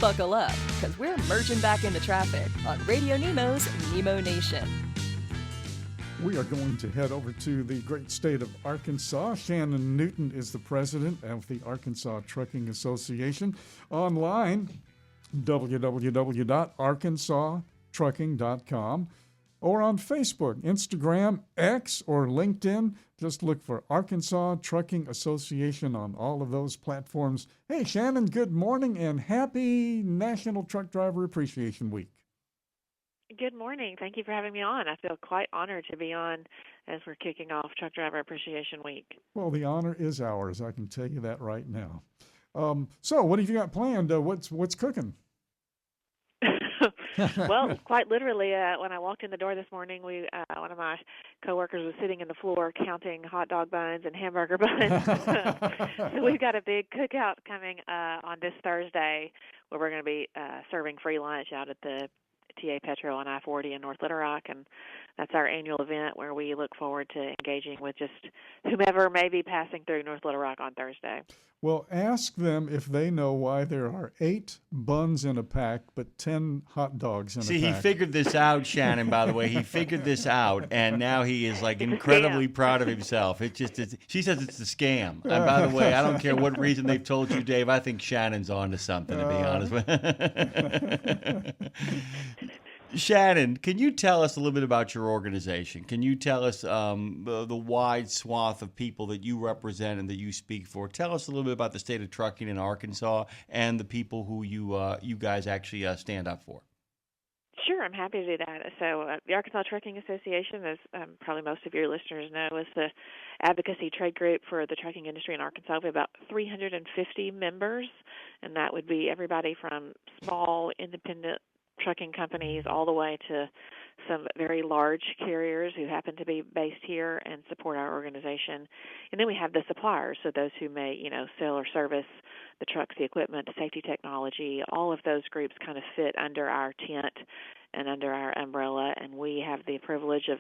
Buckle up, because we're merging back into traffic on Radio Nemo's Nemo Nation. We are going to head over to the great state of Arkansas. Shannon Newton is the president of the Arkansas Trucking Association. Online, www.arkansastrucking.com, or on Facebook, Instagram, X, or LinkedIn. Just look for Arkansas Trucking Association on all of those platforms. Hey, Shannon, good morning and happy National Truck Driver Appreciation Week. Good morning. Thank you for having me on. I feel quite honored to be on as we're kicking off Truck Driver Appreciation Week. Well, the honor is ours. I can tell you that right now. So what have you got planned? What's cooking? Well, quite literally, when I walked in the door this morning, one of my coworkers was sitting in the floor counting hot dog buns and hamburger buns. So we've got a big cookout coming on this Thursday where we're going to be serving free lunch out at the TA Petro on I-40 in North Little Rock, and that's our annual event where we look forward to engaging with just whomever may be passing through North Little Rock on Thursday. Well, ask them if they know why there are 8 buns in a pack but 10 hot dogs in a pack. See, he figured this out, Shannon, by the way. He figured this out, and now he is, incredibly proud of himself. She says it's a scam. And by the way, I don't care what reason they've told you, Dave. I think Shannon's on to something, to be honest with you. Shannon, can you tell us a little bit about your organization? Can you tell us the wide swath of people that you represent and that you speak for? Tell us a little bit about the state of trucking in Arkansas and the people who you guys actually stand up for. Sure, I'm happy to do that. So the Arkansas Trucking Association, as probably most of your listeners know, is the advocacy trade group for the trucking industry in Arkansas. We have about 350 members, and that would be everybody from small independent trucking companies all the way to some very large carriers who happen to be based here and support our organization. And then we have the suppliers, so those who may, sell or service the trucks, the equipment, the safety technology. All of those groups kind of fit under our tent and under our umbrella, and we have the privilege of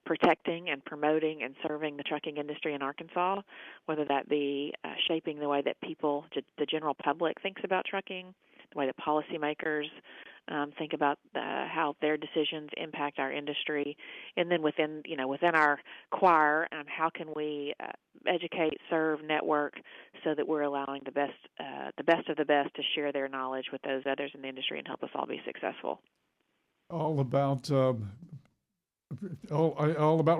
protecting and promoting and serving the trucking industry in Arkansas, whether that be shaping the way that people, the general public, thinks about trucking, the way that policymakers think about how their decisions impact our industry, and then within our choir, how can we educate, serve, network, so that we're allowing the best of the best to share their knowledge with those others in the industry and help us all be successful. All about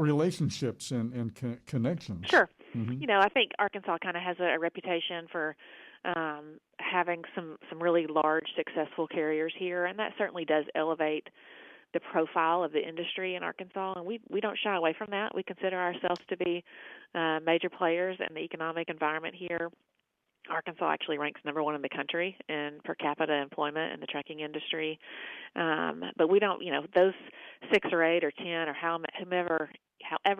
relationships and connections. Sure. Mm-hmm. I think Arkansas kind of has a reputation for having some really large, successful carriers here, and that certainly does elevate the profile of the industry in Arkansas, and we don't shy away from that. We consider ourselves to be major players in the economic environment here. Arkansas actually ranks number 1 in the country in per capita employment in the trucking industry. But we don't, those 6 or 8 or 10 or however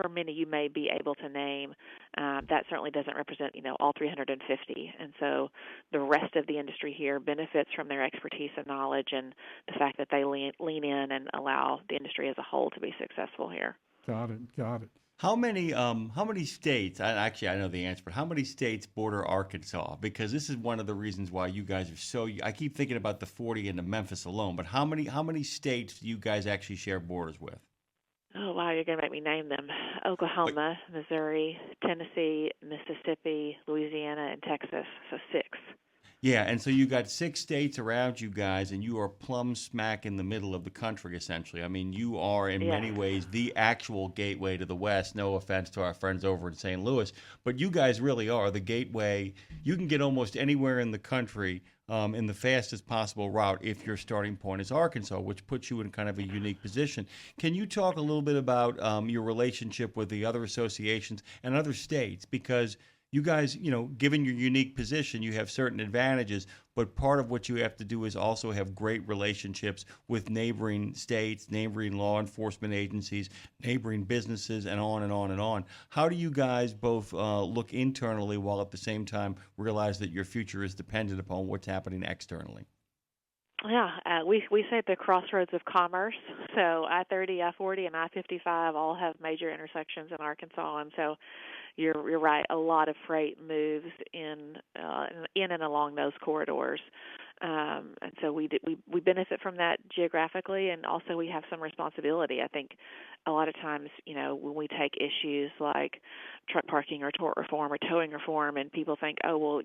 many you may be able to name, that certainly doesn't represent, all 350. And so the rest of the industry here benefits from their expertise and knowledge and the fact that they lean in and allow the industry as a whole to be successful here. Got it. How many states, actually I know the answer, but how many states border Arkansas? Because this is one of the reasons why you guys are I keep thinking about the 40 and the Memphis alone, but how many states do you guys actually share borders with? Oh, wow, you're going to make me name them. Oklahoma, Missouri, Tennessee, Mississippi, Louisiana, and Texas, so 6. Yeah, and so you got 6 states around you guys, and you are plumb smack in the middle of the country, essentially. I mean, you are in many ways the actual gateway to the West. No offense to our friends over in St. Louis, but you guys really are the gateway. You can get almost anywhere in the country in the fastest possible route if your starting point is Arkansas, which puts you in kind of a unique position. Can you talk a little bit about your relationship with the other associations and other states? Because you guys, given your unique position, you have certain advantages, but part of what you have to do is also have great relationships with neighboring states, neighboring law enforcement agencies, neighboring businesses, and on and on and on. How do you guys both look internally while at the same time realize that your future is dependent upon what's happening externally? Yeah, we say at the crossroads of commerce. So I-30, I-40, and I-55 all have major intersections in Arkansas, and so you're right. A lot of freight moves in and along those corridors. And so we benefit from that geographically, and also we have some responsibility. I think a lot of times, when we take issues like truck parking or tort reform or towing reform, and people think, oh, well,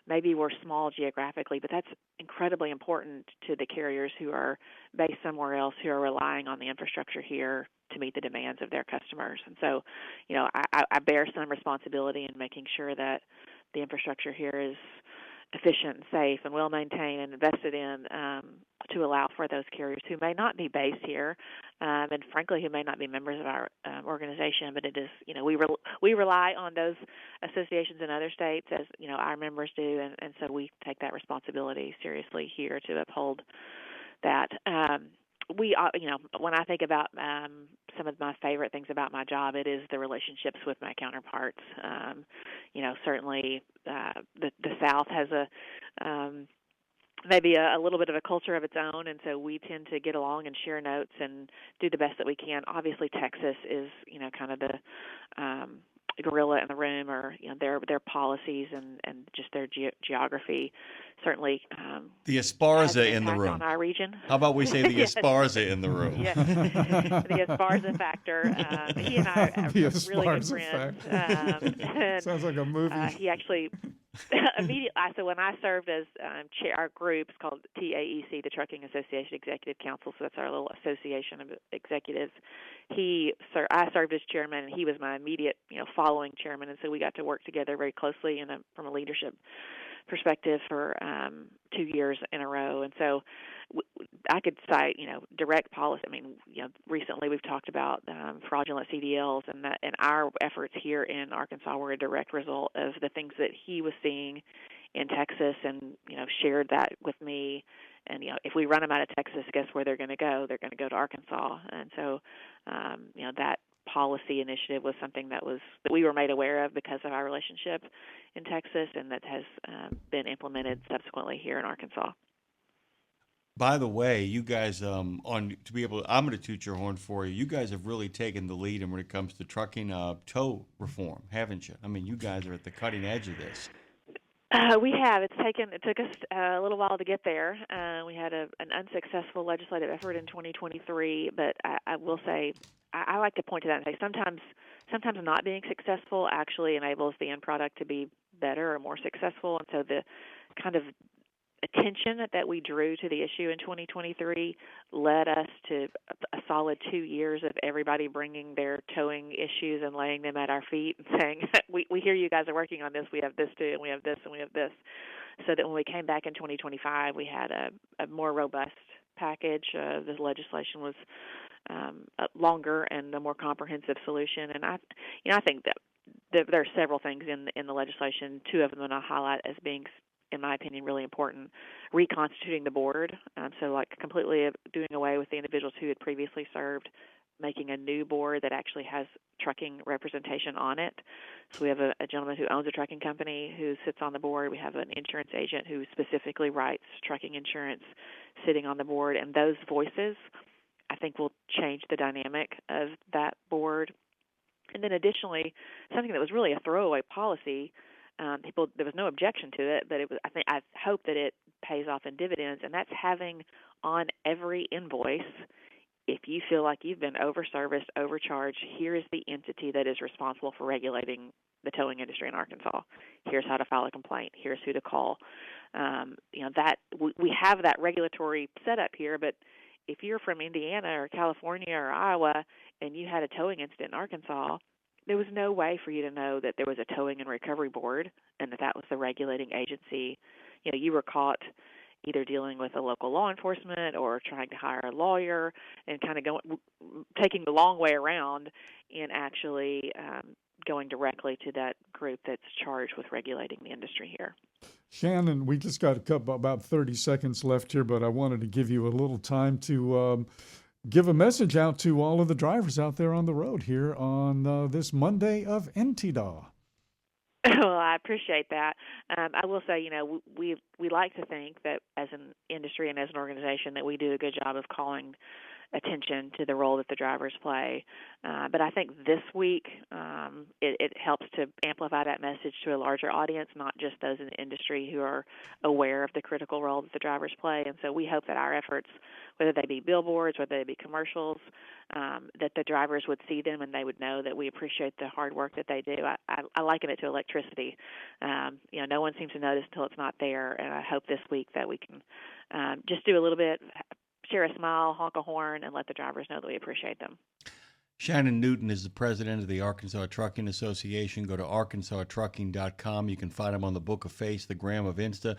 maybe we're small geographically, but that's incredibly important to the carriers who are based somewhere else, who are relying on the infrastructure here to meet the demands of their customers. And so, I bear some responsibility in making sure that the infrastructure here is efficient and safe and well maintained and invested in, to allow for those carriers who may not be based here, and frankly who may not be members of our organization. But it is, we rely on those associations in other states, as our members do, and so we take that responsibility seriously here to uphold that. When I think about some of my favorite things about my job, it is the relationships with my counterparts. Certainly the South has maybe a little bit of a culture of its own, and so we tend to get along and share notes and do the best that we can. Obviously, Texas is kind of the gorilla in the room, or their policies and just their geography certainly the has Esparza an in the impact room. on our region. How about we say the Yes. Esparza in the room? Yes, the Esparza factor. He and I are The really good Esparza friends. factor. Sounds like a movie. He actually immediately. So when I served as chair, our group is called TAEC, the Trucking Association Executive Council. So that's our little association of executives. I served as chairman, and he was my immediate, following chairman, and so we got to work together very closely from a leadership perspective for 2 years in a row. And so I could cite, direct policy. I mean, recently we've talked about fraudulent CDLs, and our efforts here in Arkansas were a direct result of the things that he was seeing in Texas, and shared that with me. And if we run them out of Texas, guess where they're going to go? They're going to go to Arkansas. And so that policy initiative was something that we were made aware of because of our relationship in Texas, and that has been implemented subsequently here in Arkansas. By the way, you guys, I'm going to toot your horn for you. You guys have really taken the lead when it comes to trucking tow reform, haven't you? I mean, you guys are at the cutting edge of this. We have. It took us a little while to get there. We had an unsuccessful legislative effort in 2023, but I will say, I like to point to that and say sometimes not being successful actually enables the end product to be better or more successful. And so the kind of attention that we drew to the issue in 2023 led us to a solid 2 years of everybody bringing their towing issues and laying them at our feet and saying, we hear you guys are working on this, we have this too, and we have this, and we have this. So that when we came back in 2025, we had a more robust package. The legislation was longer and a more comprehensive solution. And I think that there are several things in the legislation. Two of them that I highlight as being, in my opinion, really important: reconstituting the board. So like completely doing away with the individuals who had previously served, making a new board that actually has trucking representation on it. So we have a gentleman who owns a trucking company who sits on the board. We have an insurance agent who specifically writes trucking insurance sitting on the board. And those voices, I think, will change the dynamic of that board. And then additionally, something that was really a throwaway policy, there was no objection to it, but I hope that it pays off in dividends, and that's having on every invoice, if you feel like you've been overserviced, overcharged, here is the entity that is responsible for regulating the towing industry in Arkansas. Here's how to file a complaint. Here's who to call. That we have that regulatory setup here, but if you're from Indiana or California or Iowa and you had a towing incident in Arkansas, there was no way for you to know that there was a towing and recovery board and that was the regulating agency. You were caught either dealing with a local law enforcement or trying to hire a lawyer and kind of taking the long way around and actually going directly to that group that's charged with regulating the industry here. Shannon, we just got about 30 seconds left here, but I wanted to give you a little time to give a message out to all of the drivers out there on the road here on this Monday of NTDA. Well, I appreciate that. I will say, we like to think that as an industry and as an organization that we do a good job of calling attention to the role that the drivers play. But I think this week it helps to amplify that message to a larger audience, not just those in the industry who are aware of the critical role that the drivers play. And so we hope that our efforts, whether they be billboards, whether they be commercials, that the drivers would see them and they would know that we appreciate the hard work that they do. I liken it to electricity. No one seems to notice until it's not there, and I hope this week that we can just do a little bit, share a smile, honk a horn, and let the drivers know that we appreciate them. Shannon Newton is the president of the Arkansas Trucking Association. Go to arkansastrucking.com. You can find him on the Book of Face, the Gram of Insta,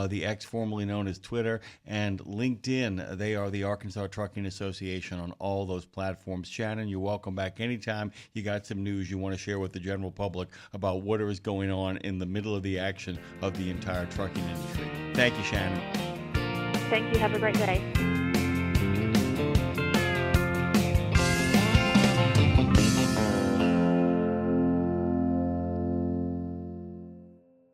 the X formerly known as Twitter, and LinkedIn. They are the Arkansas Trucking Association on all those platforms. Shannon, you're welcome back anytime you got some news you want to share with the general public about what is going on in the middle of the action of the entire trucking industry. Thank you, Shannon. Thank you. Have a great day.